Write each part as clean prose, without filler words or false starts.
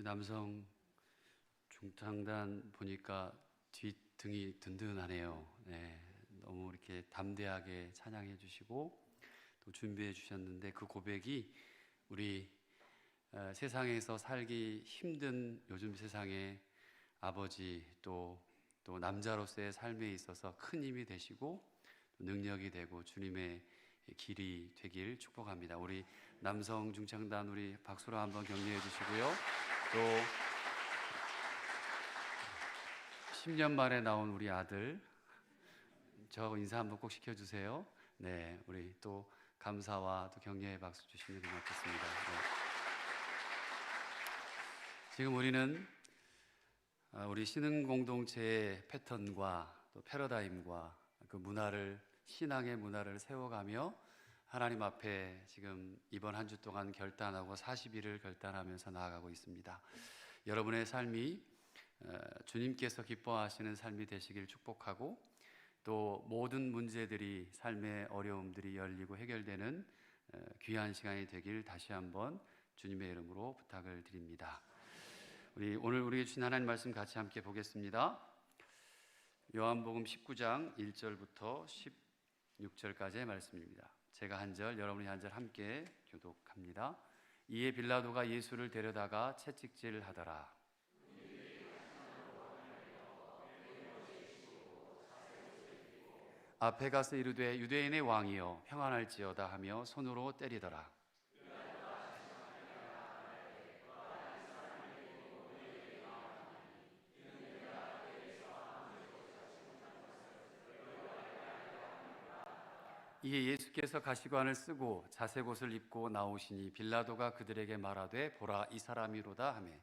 남성 중창단 보니까 뒷등이 든든하네요. 네, 너무 이렇게 담대하게 찬양해 주시고 또 준비해 주셨는데, 그 고백이 우리 세상에서 살기 힘든 요즘 세상에 아버지 또 남자로서의 삶에 있어서 큰 힘이 되시고 능력이 되고 주님의 길이 되길 축복합니다. 우리 남성 중창단 우리 박수로 한번 격려해 주시고요. 또 10년 만에 나온 우리 아들, 저 인사 한번 꼭 시켜주세요. 네, 우리 또 감사와 또 격려의 박수 주시면 고맙겠습니다. 네. 지금 우리는 우리 신흥 공동체의 패턴과 또 패러다임과 그 문화를, 신앙의 문화를 세워가며 하나님 앞에 지금 이번 한 주 동안 결단하고 40일을 결단하면서 나아가고 있습니다. 여러분의 삶이 주님께서 기뻐하시는 삶이 되시길 축복하고, 또 모든 문제들이, 삶의 어려움들이 열리고 해결되는 귀한 시간이 되길 다시 한번 주님의 이름으로 부탁을 드립니다. 오늘 우리에게 주신 하나님 말씀 같이 함께 보겠습니다. 요한복음 19장 1절부터 16절까지의 말씀입니다. 제가 한 절, 여러분이 한 절 함께 교독합니다. 이에 빌라도가 예수를 데려다가 채찍질하더라. 앞에 가서 이르되 유대인의 왕이여 평안할지어다 하며 손으로 때리더라. 이에 예수께서 가시관을 쓰고 자색옷을 입고 나오시니 빌라도가 그들에게 말하되 보라, 이 사람이로다 하매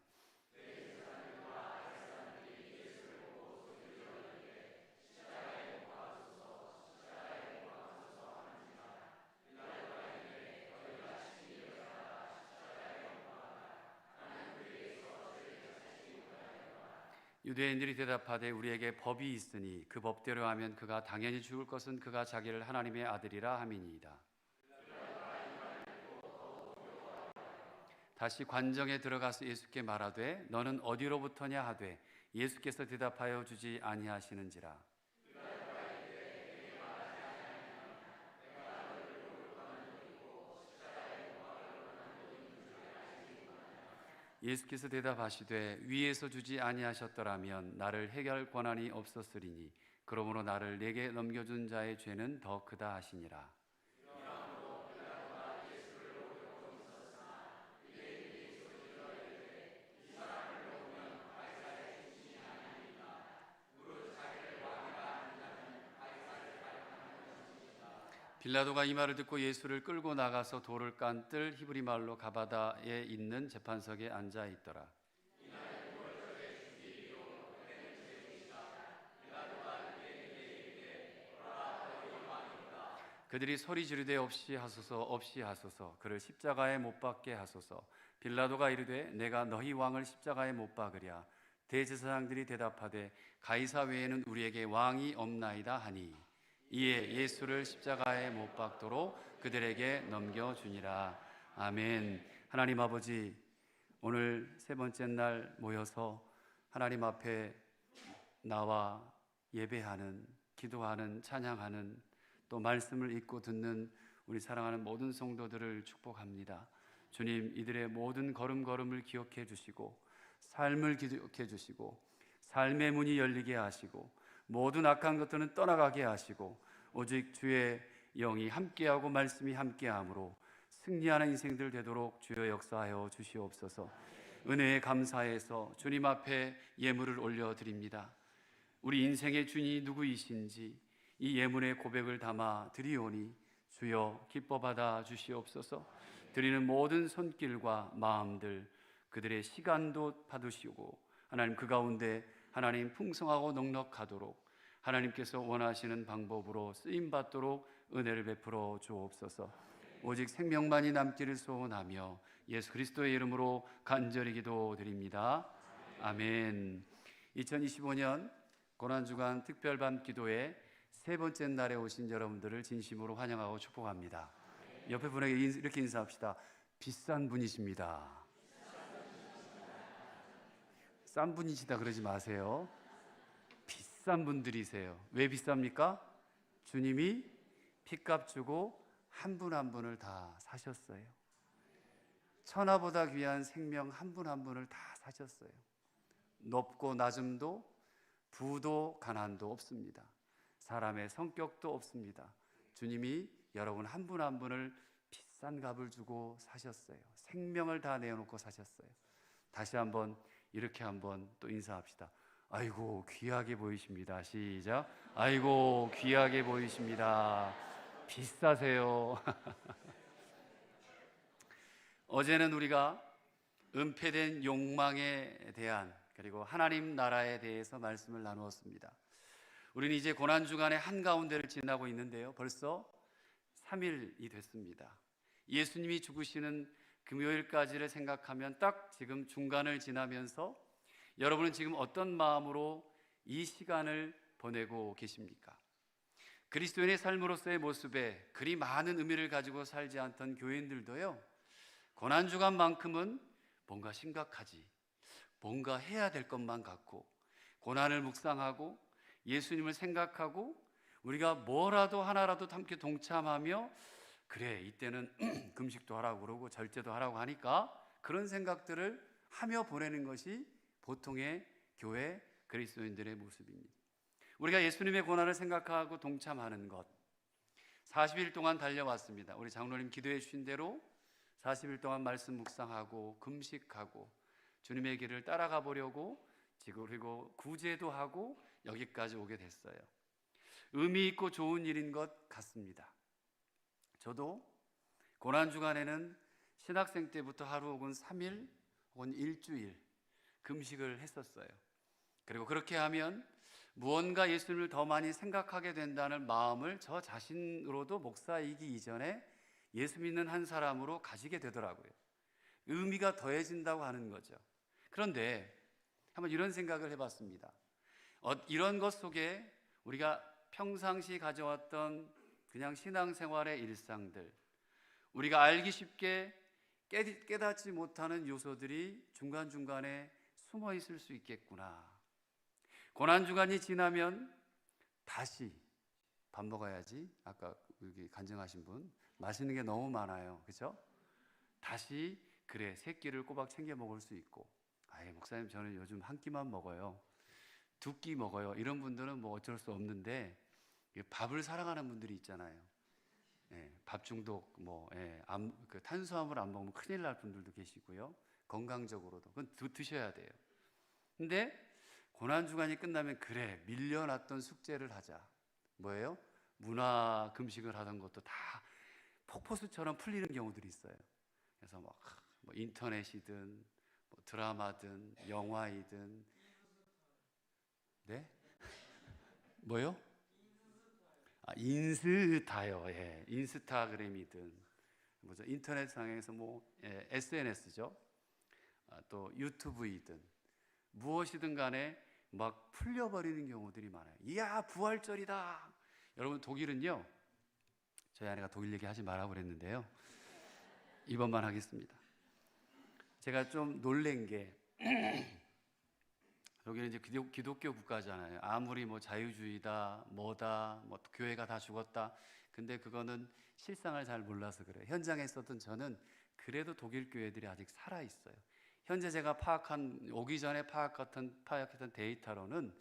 유대인들이 대답하되 우리에게 법이 있으니 그 법대로 하면 그가 당연히 죽을 것은 그가 자기를 하나님의 아들이라 함이니이다. 다시 관정에 들어가서 예수께 말하되 너는 어디로부터냐 하되 예수께서 대답하여 주지 아니하시는지라. 예수께서 대답하시되 위에서 주지 아니하셨더라면 나를 해결할 권한이 없었으리니 그러므로 나를 내게 넘겨준 자의 죄는 더 크다 하시니라. 빌라도가 이 말을 듣고 예수를 끌고 나가서 돌을 깐 뜰 히브리 말로 가바다에 있는 재판석에 앉아 있더라. 그들이 소리 지르되 없이 하소서 없이 하소서, 그를 십자가에 못 박게 하소서. 빌라도가 이르되 내가 너희 왕을 십자가에 못 박으랴. 대제사장들이 대답하되 가이사 외에는 우리에게 왕이 없나이다 하니 이에 예수를 십자가에 못 박도록 그들에게 넘겨주니라. 아멘. 하나님 아버지, 오늘 세 번째 날 모여서 하나님 앞에 나와 예배하는, 기도하는, 찬양하는, 또 말씀을 읽고 듣는 우리 사랑하는 모든 성도들을 축복합니다. 주님, 이들의 모든 걸음걸음을 기억해 주시고 삶을 기억해 주시고 삶의 문이 열리게 하시고 모든 악한 것들은 떠나가게 하시고 오직 주의 영이 함께하고 말씀이 함께함으로 승리하는 인생들 되도록 주여 역사하여 주시옵소서. 은혜에 감사해서 주님 앞에 예물을 올려드립니다. 우리 인생의 주인이 누구이신지 이 예물의 고백을 담아 드리오니 주여 기뻐 받아 주시옵소서. 드리는 모든 손길과 마음들, 그들의 시간도 받으시고 하나님 그 가운데 하나님 풍성하고 넉넉하도록 하나님께서 원하시는 방법으로 쓰임받도록 은혜를 베풀어 주옵소서. 오직 생명만이 남기를 소원하며 예수 그리스도의 이름으로 간절히 기도드립니다. 아멘. 2025년 고난주간 특별밤 기도회 세 번째 날에 오신 여러분들을 진심으로 환영하고 축복합니다. 옆에 분에게 이렇게 인사합시다. 비싼 분이십니다. 싼 분이시다 그러지 마세요. 비싼 분들이세요. 왜 비쌉니까? 주님이 핏값 주고 한 분 한 분을 다 사셨어요. 천하보다 귀한 생명 한 분 한 분을 다 사셨어요. 높고 낮음도 부도 가난도 없습니다. 사람의 성격도 없습니다. 주님이 여러분 한 분 한 분을 비싼 값을 주고 사셨어요. 생명을 다 내어놓고 사셨어요. 다시 한번 이렇게 한번 또 인사합시다. 아이고 귀하게 보이십니다. 시작. 아이고 귀하게 보이십니다. 비싸세요. 어제는 우리가 은폐된 욕망에 대한 그리고 하나님 나라에 대해서 말씀을 나누었습니다. 우리는 이제 고난주간의 한가운데를 지나고 있는데요, 벌써 3일이 됐습니다. 예수님이 죽으시는 금요일까지를 생각하면 딱 지금 중간을 지나면서 여러분은 지금 어떤 마음으로 이 시간을 보내고 계십니까? 그리스도인의 삶으로서의 모습에 그리 많은 의미를 가지고 살지 않던 교인들도요, 고난주간만큼은 뭔가 심각하지, 뭔가 해야 될 것만 같고 고난을 묵상하고 예수님을 생각하고 우리가 뭐라도 하나라도 함께 동참하며 그래 이때는 금식도 하라고 그러고 절제도 하라고 하니까 그런 생각들을 하며 보내는 것이 보통의 교회 그리스도인들의 모습입니다. 우리가 예수님의 고난을 생각하고 동참하는 것, 40일 동안 달려왔습니다. 우리 장로님 기도해 주신 대로 40일 동안 말씀 묵상하고 금식하고 주님의 길을 따라가 보려고 그리고 구제도 하고 여기까지 오게 됐어요. 의미 있고 좋은 일인 것 같습니다. 저도 고난주간에는 신학생 때부터 하루 혹은 3일 혹은 일주일 금식을 했었어요. 그리고 그렇게 하면 무언가 예수님을 더 많이 생각하게 된다는 마음을 저 자신으로도 목사이기 이전에 예수 믿는 한 사람으로 가지게 되더라고요. 의미가 더해진다고 하는 거죠. 그런데 한번 이런 생각을 해봤습니다. 이런 것 속에 우리가 평상시 가져왔던 그냥 신앙생활의 일상들, 우리가 알기 쉽게 깨닫지 못하는 요소들이 중간중간에 숨어 있을 수 있겠구나. 고난주간이 지나면 다시 밥 먹어야지. 아까 여기 간증하신 분 맛있는 게 너무 많아요, 그렇죠? 다시 그래 세 끼를 꼬박 챙겨 먹을 수 있고, 아예 목사님 저는 요즘 한 끼만 먹어요, 두 끼 먹어요, 이런 분들은 뭐 어쩔 수 없는데 밥을 사랑하는 분들이 있잖아요. 밥 중독, 그 탄수화물 안 먹으면 큰일 날 분들도 계시고요. 건강적으로도 그건 드셔야 돼요. 근데 고난주간이 끝나면 그래 밀려났던 숙제를 하자. 뭐예요? 문화 금식을 하던 것도 다 폭포수처럼 풀리는 경우들이 있어요. 그래서 뭐 인터넷이든 뭐 드라마든 영화이든, 네? 뭐요? 인스타요. 예, 인스타그램이든 뭐죠? 인터넷상에서 SNS죠. 또 유튜브이든 무엇이든 간에 막 풀려버리는 경우들이 많아요. 이야 부활절이다. 여러분 독일은요, 저희 아내가 독일 얘기 하지 말라고 그랬는데요, 이번만 하겠습니다. 제가 좀 놀란 게 여기는 이제 기독교 국가잖아요. 아무리 뭐 자유주의다 뭐다 뭐 교회가 다 죽었다, 근데 그거는 실상을 잘 몰라서 그래요. 현장에 있었던 저는 그래도 독일 교회들이 아직 살아 있어요. 현재 제가 오기 전에 파악했던 데이터로는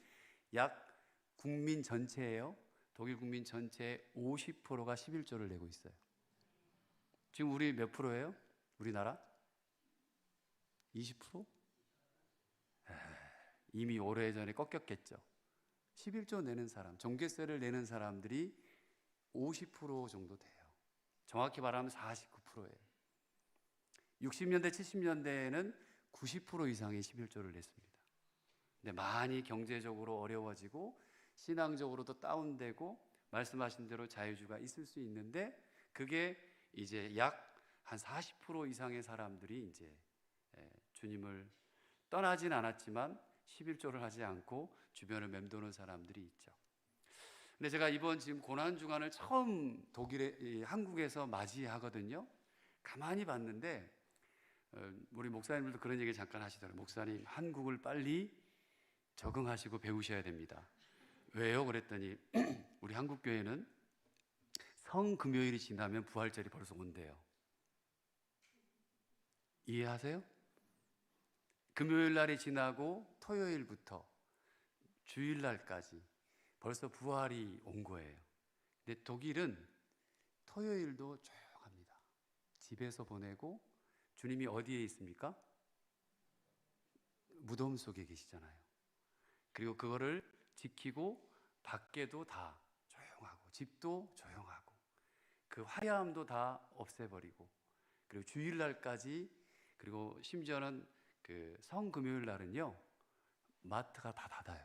약 국민 전체예요. 독일 국민 전체의 50%가 11조를 내고 있어요. 지금 우리 몇 프로예요? 우리나라? 20%? 이미 오래전에 꺾였겠죠. 11조 내는 사람, 종교세를 내는 사람들이 50% 정도 돼요. 정확히 말하면 49%예요. 60년대, 70년대에는 90% 이상이 11조를 냈습니다. 근데 많이 경제적으로 어려워지고 신앙적으로도 다운되고 말씀하신 대로 자유주의가 있을 수 있는데, 그게 이제 약 한 40% 이상의 사람들이 이제 주님을 떠나진 않았지만 11조를 하지 않고 주변을 맴도는 사람들이 있죠. 근데 제가 이번 지금 고난주간을 처음 한국에서 맞이하거든요. 가만히 봤는데 우리 목사님들도 그런 얘기 잠깐 하시더라고요. 목사님, 한국을 빨리 적응하시고 배우셔야 됩니다. 왜요? 그랬더니 우리 한국 교회는 성금요일이 지나면 부활절이 벌써 온대요. 이해하세요? 금요일 날이 지나고 토요일부터 주일날까지 벌써 부활이 온 거예요. 근데 독일은 토요일도 조용합니다. 집에서 보내고, 주님이 어디에 있습니까? 무덤 속에 계시잖아요. 그리고 그거를 지키고 밖에도 다 조용하고 집도 조용하고 그 화려함도 다 없애버리고, 그리고 주일날까지, 그리고 심지어는 그 성금요일 날은요 마트가 다 닫아요.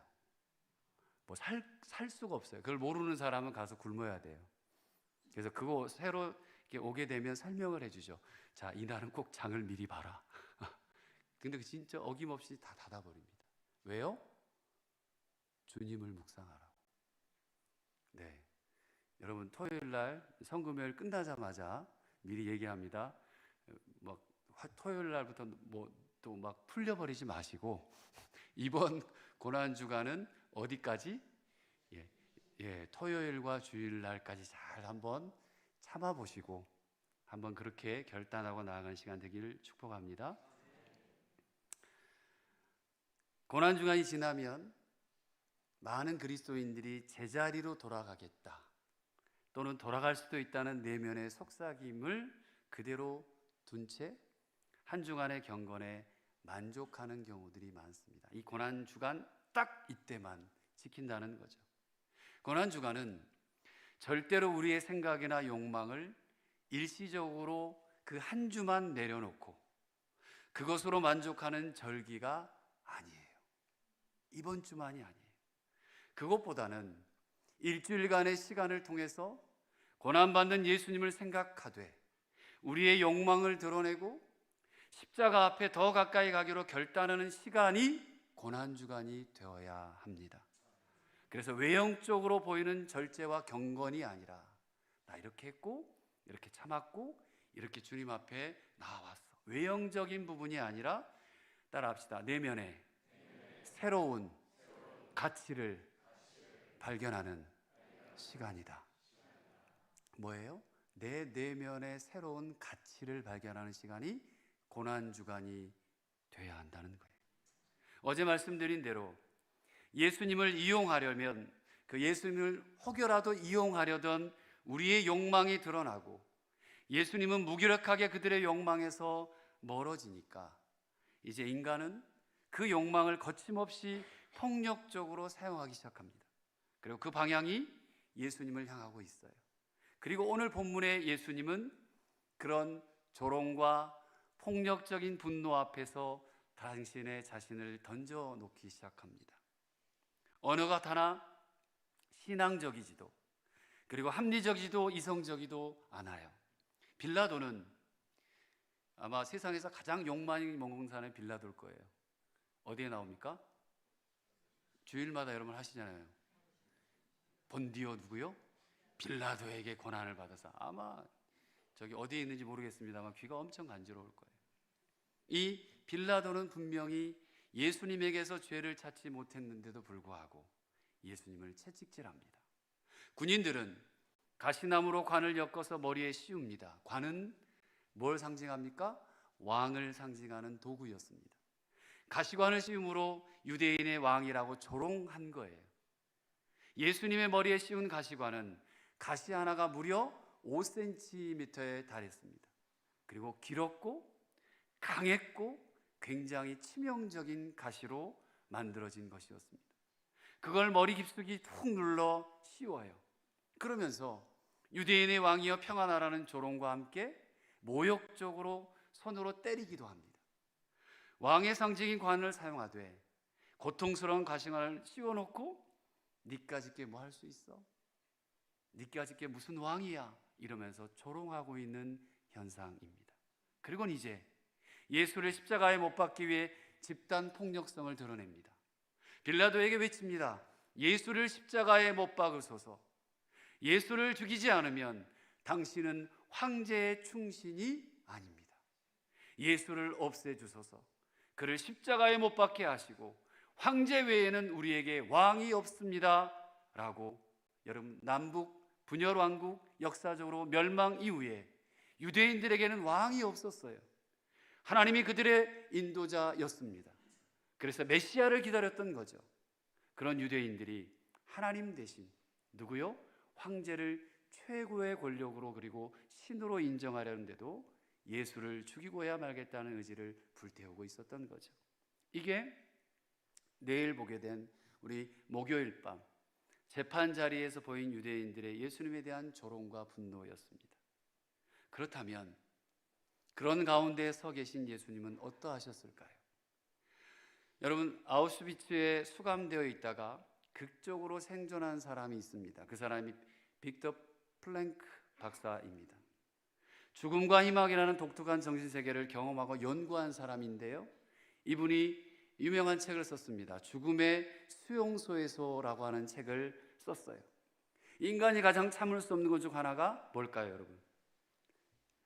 뭐 살 수가 없어요. 그걸 모르는 사람은 가서 굶어야 돼요. 그래서 그거 새로 이렇게 오게 되면 설명을 해주죠. 자, 이날은 꼭 장을 미리 봐라. 근데 진짜 어김없이 다 닫아버립니다. 왜요? 주님을 묵상하라고. 네, 여러분 토요일 날 성금요일 끝나자마자 미리 얘기합니다. 막 토요일 날부터 뭐 또 막 풀려버리지 마시고 이번 고난 주간은 어디까지? 토요일과 주일 날까지 잘 한번 참아 보시고 한번 그렇게 결단하고 나아가는 시간 되기를 축복합니다. 고난 주간이 지나면 많은 그리스도인들이 제자리로 돌아가겠다, 또는 돌아갈 수도 있다는 내면의 속삭임을 그대로 둔 채 한 주간의 경건에 만족하는 경우들이 많습니다. 이 고난 주간 딱 이때만 지킨다는 거죠. 고난 주간은 절대로 우리의 생각이나 욕망을 일시적으로 그 한 주만 내려놓고 그것으로 만족하는 절기가 아니에요. 이번 주만이 아니에요. 그것보다는 일주일간의 시간을 통해서 고난받는 예수님을 생각하되 우리의 욕망을 드러내고 십자가 앞에 더 가까이 가기로 결단하는 시간이 고난주간이 되어야 합니다. 그래서 외형적으로 보이는 절제와 경건이 아니라 나 이렇게 했고 이렇게 참았고 이렇게 주님 앞에 나왔어, 외형적인 부분이 아니라 따라합시다. 내면에 새로운 가치를 발견하는 시간이다. 뭐예요? 내 내면의 새로운 가치를 발견하는 시간이 고난주간이 돼야 한다는 거예요. 어제 말씀드린 대로 예수님을 이용하려면, 그 예수님을 혹여라도 이용하려던 우리의 욕망이 드러나고 예수님은 무기력하게 그들의 욕망에서 멀어지니까 이제 인간은 그 욕망을 거침없이 폭력적으로 사용하기 시작합니다. 그리고 그 방향이 예수님을 향하고 있어요. 그리고 오늘 본문의 예수님은 그런 조롱과 폭력적인 분노 앞에서 당신의 자신을 던져놓기 시작합니다. 어느 것 하나 신앙적이지도 그리고 합리적이지도 이성적이도 않아요. 빌라도는 아마 세상에서 가장 욕망이 먹는 사람이 빌라도일 거예요. 어디에 나옵니까? 주일마다 여러분 하시잖아요. 본디오 누구요? 빌라도에게 고난을 받아서, 아마 저기 어디에 있는지 모르겠습니다만 귀가 엄청 간지러울 거예요. 이 빌라도는 분명히 예수님에게서 죄를 찾지 못했는데도 불구하고 예수님을 채찍질합니다. 군인들은 가시나무로 관을 엮어서 머리에 씌웁니다. 관은 뭘 상징합니까? 왕을 상징하는 도구였습니다. 가시관을 씌움으로 유대인의 왕이라고 조롱한 거예요. 예수님의 머리에 씌운 가시관은 가시 하나가 무려 5cm에 달했습니다. 그리고 길었고 강했고 굉장히 치명적인 가시로 만들어진 것이었습니다. 그걸 머리 깊숙이 툭 눌러 씌워요. 그러면서 유대인의 왕이여 평안하라는 조롱과 함께 모욕적으로 손으로 때리기도 합니다. 왕의 상징인 관을 사용하되 고통스러운 가시관을 씌워놓고 니까짓 게 뭐 할 수 있어? 니까짓 게 무슨 왕이야? 이러면서 조롱하고 있는 현상입니다. 그리고는 이제 예수를 십자가에 못 박기 위해 집단 폭력성을 드러냅니다. 빌라도에게 외칩니다. 예수를 십자가에 못 박으소서. 예수를 죽이지 않으면 당신은 황제의 충신이 아닙니다. 예수를 없애주소서. 그를 십자가에 못 박게 하시고 황제 외에는 우리에게 왕이 없습니다 라고. 여러분, 남북 분열 왕국 역사적으로 멸망 이후에 유대인들에게는 왕이 없었어요. 하나님이 그들의 인도자였습니다. 그래서 메시아를 기다렸던 거죠. 그런 유대인들이 하나님 대신 누구요? 황제를 최고의 권력으로 그리고 신으로 인정하려는데도 예수를 죽이고야 말겠다는 의지를 불태우고 있었던 거죠. 이게 내일 보게 된 우리 목요일 밤 재판 자리에서 보인 유대인들의 예수님에 대한 조롱과 분노였습니다. 그렇다면 그런 가운데 서 계신 예수님은 어떠하셨을까요? 여러분, 아우슈비츠에 수감되어 있다가 극적으로 생존한 사람이 있습니다. 그 사람이 빅터 플랭크 박사입니다. 죽음과 희망이라는 독특한 정신세계를 경험하고 연구한 사람인데요, 이분이 유명한 책을 썼습니다. 죽음의 수용소에서라고 하는 책을 썼어요. 인간이 가장 참을 수 없는 것 중 하나가 뭘까요, 여러분?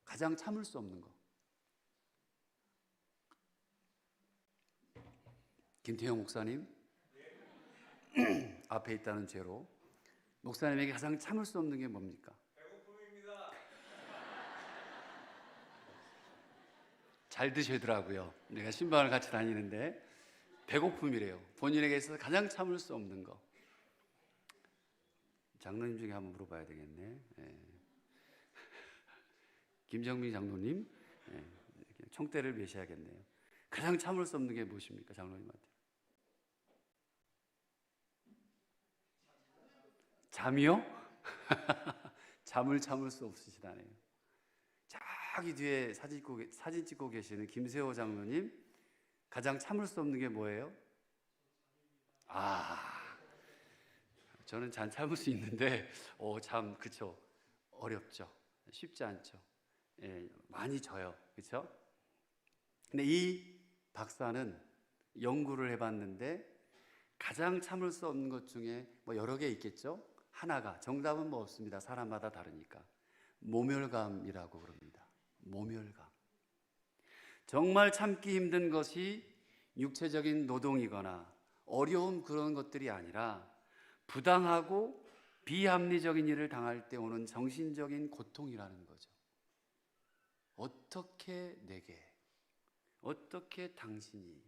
가장 참을 수 없는 거. 김태형 목사님 앞에 있다는 죄로 목사님에게 가장 참을 수 없는 게 뭡니까? 배고픔입니다. 잘 드시더라고요. 내가 신방을 같이 다니는데 배고픔이래요. 본인에게 있어서 가장 참을 수 없는 거. 장로님 중에 한번 물어봐야 되겠네. 예. 김정민 장로님, 예. 총대를 매셔야겠네요. 가장 참을 수 없는 게 무엇입니까, 장로님한테? 잠이요? 잠을 참을 수 없으시다네요. 저기 뒤에 사진 찍고 계시는 김세호 장로님, 가장 참을 수 없는 게 뭐예요? 저는 잘 참을 수 있는데, 참, 그쵸? 어렵죠. 쉽지 않죠. 예, 많이 져요. 그쵸? 근데 이 박사는 연구를 해봤는데, 가장 참을 수 없는 것 중에 뭐 여러 개 있겠죠? 하나가, 정답은 뭐 없습니다. 사람마다 다르니까. 모멸감이라고 그럽니다. 모멸감. 정말 참기 힘든 것이 육체적인 노동이거나 어려운 그런 것들이 아니라 부당하고 비합리적인 일을 당할 때 오는 정신적인 고통이라는 거죠. 어떻게 내게, 어떻게 당신이.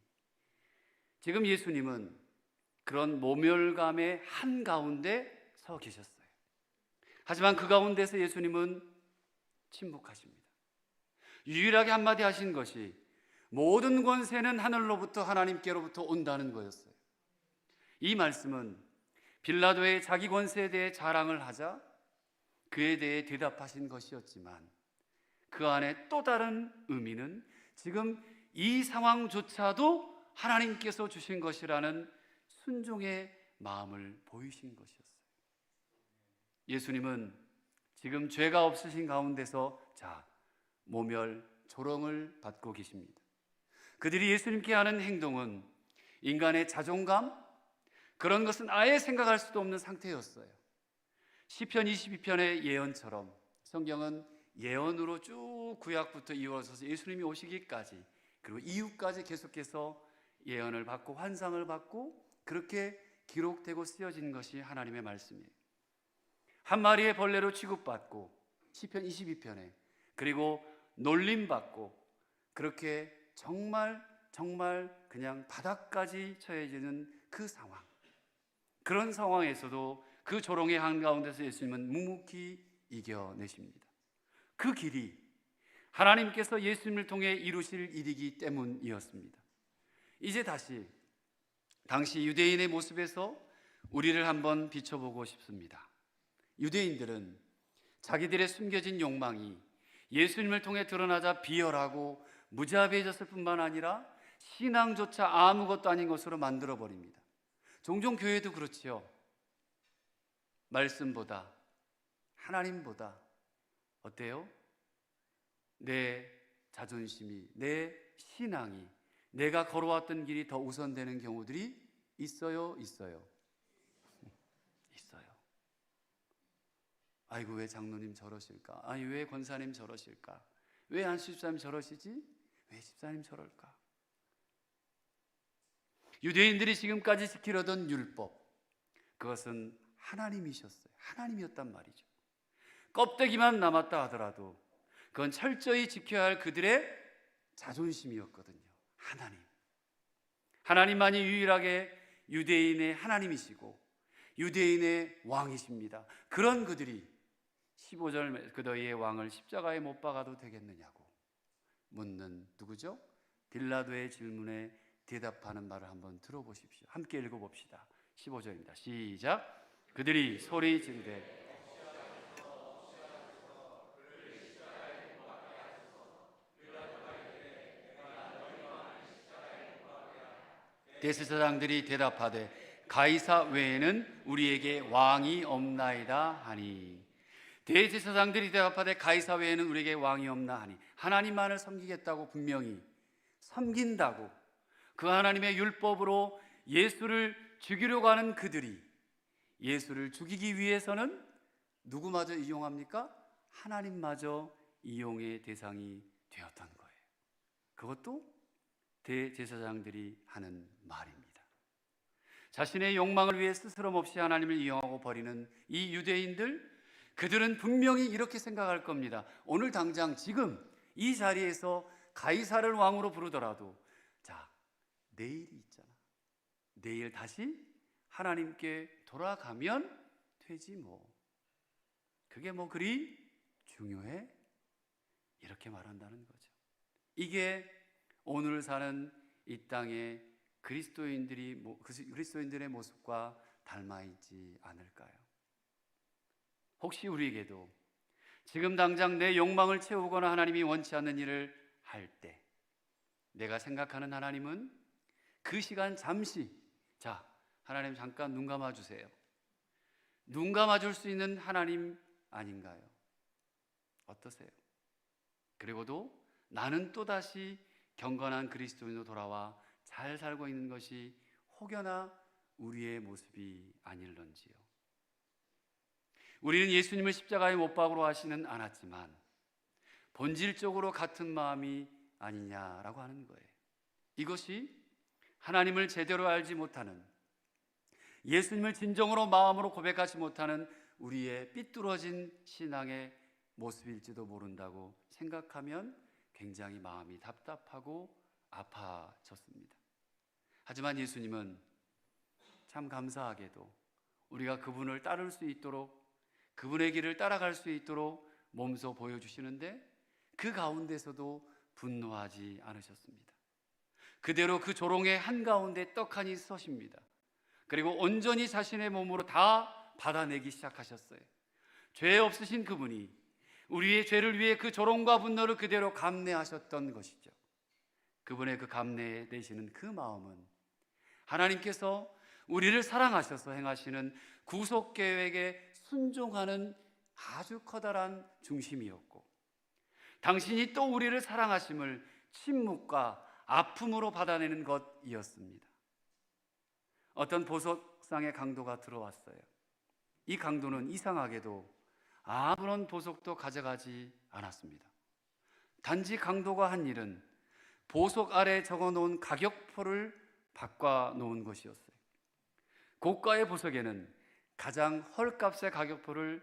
지금 예수님은 그런 모멸감의 한가운데 서 계셨어요. 하지만 그 가운데서 예수님은 침묵하십니다. 유일하게 한마디 하신 것이 모든 권세는 하늘로부터 하나님께로부터 온다는 거였어요. 이 말씀은 빌라도의 자기 권세에 대해 자랑을 하자 그에 대해 대답하신 것이었지만 그 안에 또 다른 의미는 지금 이 상황조차도 하나님께서 주신 것이라는 순종의 마음을 보이신 것이었어요. 예수님은 지금 죄가 없으신 가운데서 모멸, 조롱을 받고 계십니다. 그들이 예수님께 하는 행동은 인간의 자존감, 그런 것은 아예 생각할 수도 없는 상태였어요. 시편 22편의 예언처럼 성경은 예언으로 쭉 구약부터 이어져서 예수님이 오시기까지 그리고 이후까지 계속해서 예언을 받고 환상을 받고 그렇게 기록되고 쓰여진 것이 하나님의 말씀이에요. 한 마리의 벌레로 취급받고 시편 22편에 그리고 놀림받고 그렇게 정말 그냥 바닥까지 처해지는 그 상황, 그런 상황에서도 그 조롱의 한가운데서 예수님은 묵묵히 이겨내십니다. 그 길이 하나님께서 예수님을 통해 이루실 일이기 때문이었습니다. 이제 다시 당시 유대인의 모습에서 우리를 한번 비춰보고 싶습니다. 유대인들은 자기들의 숨겨진 욕망이 예수님을 통해 드러나자 비열하고 무자비해졌을 뿐만 아니라 신앙조차 아무것도 아닌 것으로 만들어버립니다. 종종 교회도 그렇지요. 말씀보다 하나님보다 어때요? 내 자존심이, 내 신앙이, 내가 걸어왔던 길이 더 우선되는 경우들이 있어요? 있어요. 아이고 왜 장로님 저러실까? 아니 왜 권사님 저러실까? 왜 안수집사님 저러시지? 왜 집사님 저럴까? 유대인들이 지금까지 지키려던 율법, 그것은 하나님이셨어요. 하나님이었단 말이죠. 껍데기만 남았다 하더라도 그건 철저히 지켜야 할 그들의 자존심이었거든요. 하나님만이 유일하게 유대인의 하나님이시고 유대인의 왕이십니다. 그런 그들이 15절 그 너희의 왕을 십자가에 못 박아도 되겠느냐고 묻는 누구죠? 빌라도의 질문에 대답하는 말을 한번 들어보십시오. 함께 읽어봅시다. 15절입니다. 시작. 그들이 소리 지르되 대제사장들이 대답하되 가이사 외에는 우리에게 왕이 없나이다 하니. 대제사장들이 대답하되 가이사 외에는 우리에게 왕이 없나 하니. 하나님만을 섬기겠다고 분명히 섬긴다고 그 하나님의 율법으로 예수를 죽이려고 하는 그들이 예수를 죽이기 위해서는 누구마저 이용합니까? 하나님마저 이용의 대상이 되었던 거예요. 그것도 대제사장들이 하는 말입니다. 자신의 욕망을 위해 스스럼 없이 하나님을 이용하고 버리는 이 유대인들, 그들은 분명히 이렇게 생각할 겁니다. 오늘 당장 지금 이 자리에서 가이사를 왕으로 부르더라도 자, 내일이 있잖아. 내일 다시 하나님께 돌아가면 되지 뭐. 그게 뭐 그리 중요해? 이렇게 말한다는 거죠. 이게 오늘 사는 이 땅의 그리스도인들의 모습과 닮아 있지 않을까요? 혹시 우리에게도 지금 당장 내 욕망을 채우거나 하나님이 원치 않는 일을 할 때 내가 생각하는 하나님은 그 시간 잠시 자, 하나님 잠깐 눈 감아 주세요. 눈 감아 줄 수 있는 하나님 아닌가요? 어떠세요? 그리고도 나는 또다시 경건한 그리스도인으로 돌아와 잘 살고 있는 것이 혹여나 우리의 모습이 아닐런지요. 우리는 예수님을 십자가에 못 박으러 하시는 않았지만 본질적으로 같은 마음이 아니냐라고 하는 거예요. 이것이 하나님을 제대로 알지 못하는, 예수님을 진정으로 마음으로 고백하지 못하는 우리의 삐뚤어진 신앙의 모습일지도 모른다고 생각하면 굉장히 마음이 답답하고 아파졌습니다. 하지만 예수님은 참 감사하게도 우리가 그분을 따를 수 있도록, 그분의 길을 따라갈 수 있도록 몸소 보여주시는데 그 가운데서도 분노하지 않으셨습니다. 그대로 그 조롱의 한가운데 떡하니 서십니다. 그리고 온전히 자신의 몸으로 다 받아내기 시작하셨어요. 죄 없으신 그분이 우리의 죄를 위해 그 조롱과 분노를 그대로 감내하셨던 것이죠. 그분의 그 감내되시는 그 마음은 하나님께서 우리를 사랑하셔서 행하시는 구속 계획에 순종하는 아주 커다란 중심이었고, 당신이 또 우리를 사랑하심을 침묵과 아픔으로 받아내는 것이었습니다. 어떤 보석상의 강도가 들어왔어요. 이 강도는 이상하게도 아무런 보석도 가져가지 않았습니다. 단지 강도가 한 일은 보석 아래 적어놓은 가격표를 바꿔놓은 것이었어요. 고가의 보석에는 가장 헐값의 가격표를,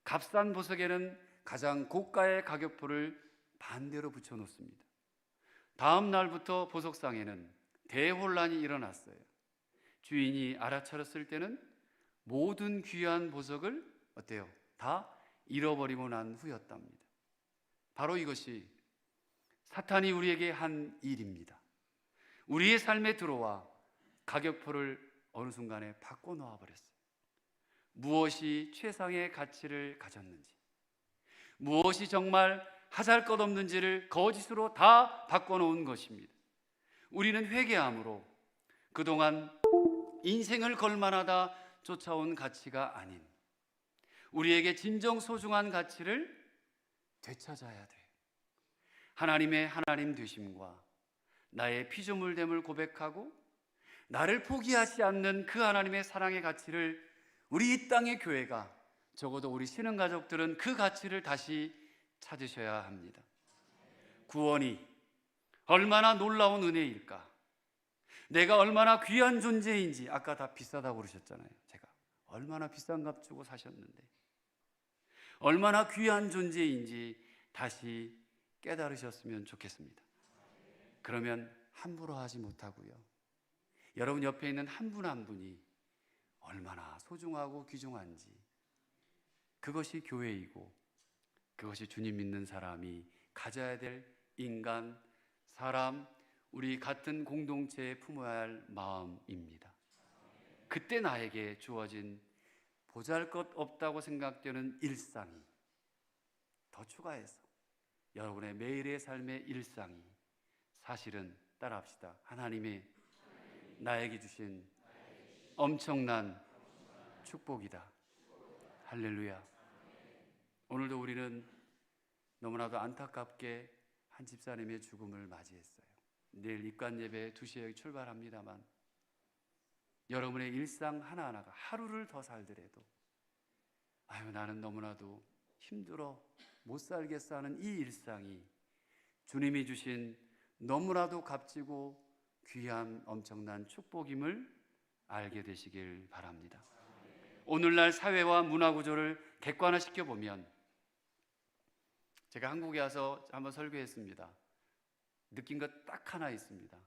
값싼 보석에는 가장 고가의 가격표를 반대로 붙여놓습니다. 다음 날부터 보석상에는 대혼란이 일어났어요. 주인이 알아차렸을 때는 모든 귀한 보석을 어때요? 다 잃어버리고 난 후였답니다. 바로 이것이 사탄이 우리에게 한 일입니다. 우리의 삶에 들어와 가격표를 어느 순간에 바꿔놓아 버렸어요. 무엇이 최상의 가치를 가졌는지, 무엇이 정말 하잘것없는지를 거짓으로 다 바꿔놓은 것입니다. 우리는 회개함으로 그동안 인생을 걸만하다 쫓아온 가치가 아닌 우리에게 진정 소중한 가치를 되찾아야 돼요. 하나님의 하나님 되심과 나의 피조물됨을 고백하고 나를 포기하지 않는 그 하나님의 사랑의 가치를 우리 이 땅의 교회가, 적어도 우리 신흥가족들은 그 가치를 다시 찾으셔야 합니다. 구원이 얼마나 놀라운 은혜일까? 내가 얼마나 귀한 존재인지. 아까 다 비싸다고 그러셨잖아요. 제가 얼마나 비싼 값 주고 사셨는데 얼마나 귀한 존재인지 다시 깨달으셨으면 좋겠습니다. 그러면 함부로 하지 못하고요, 여러분 옆에 있는 한 분 한 분이 얼마나 소중하고 귀중한지, 그것이 교회이고 그것이 주님 믿는 사람이 가져야 될 인간, 사람, 우리 같은 공동체에 품어야 할 마음입니다. 그때 나에게 주어진 보잘것없다고 생각되는 일상이 더 추가해서 여러분의 매일의 삶의 일상이 사실은, 따라합시다, 하나님의 나에게 주신 엄청난 축복이다. 할렐루야. 오늘도 우리는 너무나도 안타깝게 한 집사님의 죽음을 맞이했어요. 내일 입관 예배 2시에 출발합니다만 여러분의 일상 하나하나가 하루를 더 살더라도 아유 나는 너무나도 힘들어 못 살겠어 하는 이 일상이 주님이 주신 너무나도 값지고 귀한 엄청난 축복임을 알게 되시길 바랍니다. 오늘날 사회와 문화 구조를 객관화시켜 보면, 제가 한국에 와서 한번 설교했습니다. 느낀 것 딱 하나 있습니다.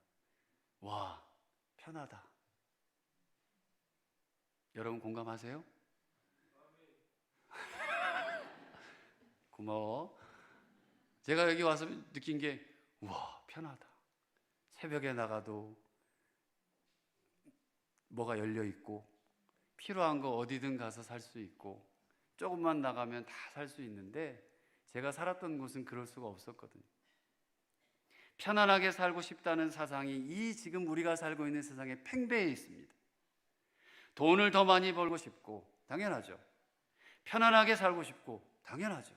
와, 편하다. 여러분 공감하세요? 고마워. 제가 여기 와서 느낀 게, 와, 편하다. 새벽에 나가도 뭐가 열려 있고 필요한 거 어디든 가서 살 수 있고 조금만 나가면 다 살 수 있는데, 제가 살았던 곳은 그럴 수가 없었거든요. 편안하게 살고 싶다는 사상이 이 지금 우리가 살고 있는 세상에 팽배해 있습니다. 돈을 더 많이 벌고 싶고 당연하죠. 편안하게 살고 싶고 당연하죠.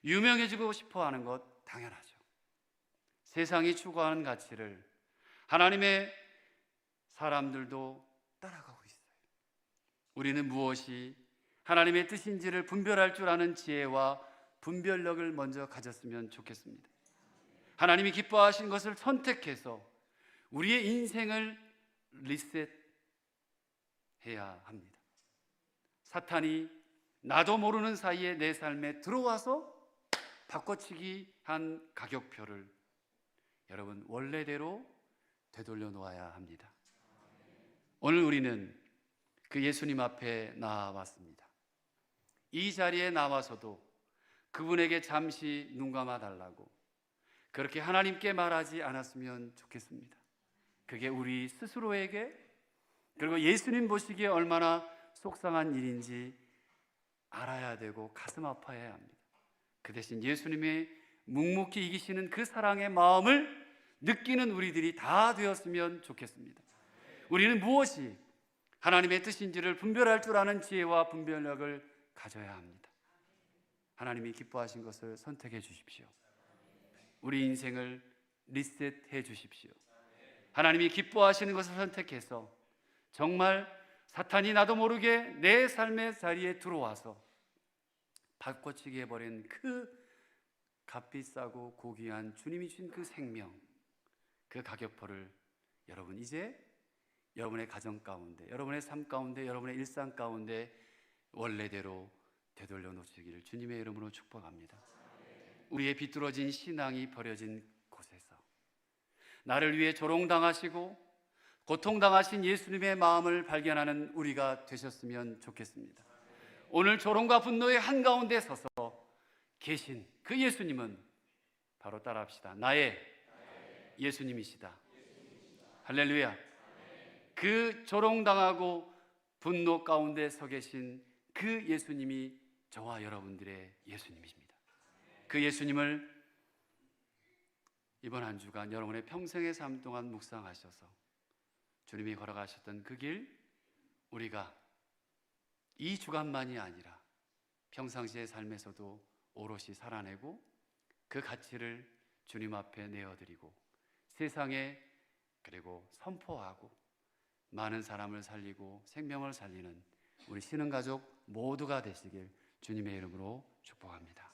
유명해지고 싶어 하는 것 당연하죠. 세상이 추구하는 가치를 하나님의 사람들도 따라가고 있어요. 우리는 무엇이 하나님의 뜻인지를 분별할 줄 아는 지혜와 분별력을 먼저 가졌으면 좋겠습니다. 하나님이 기뻐하신 것을 선택해서 우리의 인생을 리셋해야 합니다. 사탄이 나도 모르는 사이에 내 삶에 들어와서 바꿔치기 한 가격표를 여러분 원래대로 되돌려 놓아야 합니다. 오늘 우리는 그 예수님 앞에 나와왔습니다. 이 자리에 나와서도 그분에게 잠시 눈 감아 달라고 그렇게 하나님께 말하지 않았으면 좋겠습니다. 그게 우리 스스로에게, 그리고 예수님 보시기에 얼마나 속상한 일인지 알아야 되고 가슴 아파해야 합니다. 그 대신 예수님의 묵묵히 이기시는 그 사랑의 마음을 느끼는 우리들이 다 되었으면 좋겠습니다. 우리는 무엇이 하나님의 뜻인지를 분별할 줄 아는 지혜와 분별력을 가져야 합니다. 하나님이 기뻐하신 것을 선택해 주십시오. 우리 인생을 리셋해 주십시오. 하나님이 기뻐하시는 것을 선택해서 정말 사탄이 나도 모르게 내 삶의 자리에 들어와서 바꿔치기 해버린 그 값비싸고 고귀한 주님이 주신 그 생명, 그 가격표를 여러분 이제 여러분의 가정 가운데, 여러분의 삶 가운데, 여러분의 일상 가운데 원래대로 되돌려 놓으시기를 주님의 이름으로 축복합니다. 우리의 비뚤어진 신앙이 버려진 곳에서 나를 위해 조롱당하시고 고통당하신 예수님의 마음을 발견하는 우리가 되셨으면 좋겠습니다. 오늘 조롱과 분노의 한가운데 서서 계신 그 예수님은 바로 따라합시다. 나의 예수님이시다. 할렐루야. 그 조롱당하고 분노 가운데 서 계신 그 예수님이 저와 여러분들의 예수님이십니다. 그 예수님을 이번 한 주간 여러분의 평생의 삶 동안 묵상하셔서 주님이 걸어가셨던 그 길, 우리가 이 주간만이 아니라 평상시의 삶에서도 오롯이 살아내고 그 가치를 주님 앞에 내어드리고 세상에 그리고 선포하고 많은 사람을 살리고 생명을 살리는 우리 신흥가족 모두가 되시길 주님의 이름으로 축복합니다.